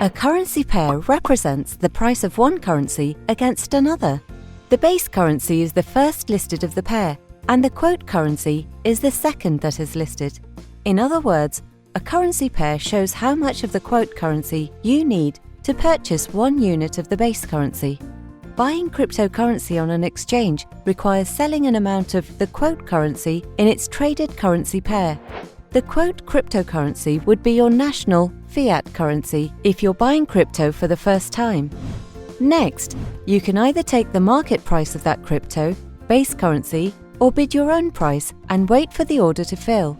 A currency pair represents the price of one currency against another. The base currency is the first listed of the pair, and the quote currency is the second that is listed. In other words, a currency pair shows how much of the quote currency you need to purchase 1 unit of the base currency. Buying cryptocurrency on an exchange requires selling an amount of the quote currency in its traded currency pair. The quote cryptocurrency would be your national fiat currency if you're buying crypto for the first time. Next, you can either take the market price of that crypto, base currency, or bid your own price and wait for the order to fill.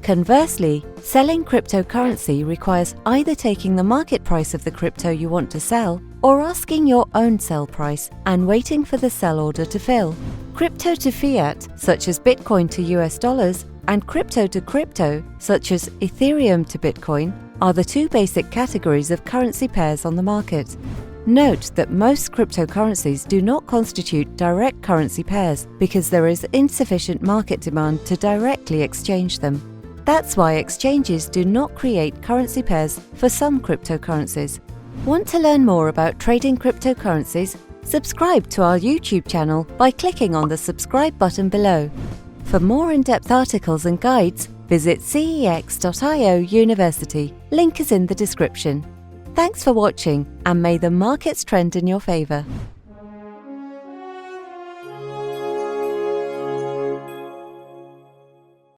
Conversely, selling cryptocurrency requires either taking the market price of the crypto you want to sell or asking your own sell price and waiting for the sell order to fill. Crypto to fiat, such as Bitcoin to US dollars, and crypto to crypto, such as Ethereum to Bitcoin, are the two basic categories of currency pairs on the market. Note that most cryptocurrencies do not constitute direct currency pairs because there is insufficient market demand to directly exchange them. That's why exchanges do not create currency pairs for some cryptocurrencies. Want to learn more about trading cryptocurrencies? Subscribe to our YouTube channel by clicking on the subscribe button below. For more in-depth articles and guides, visit CEX.IO University. Link is in the description. Thanks for watching, and may the markets trend in your favor.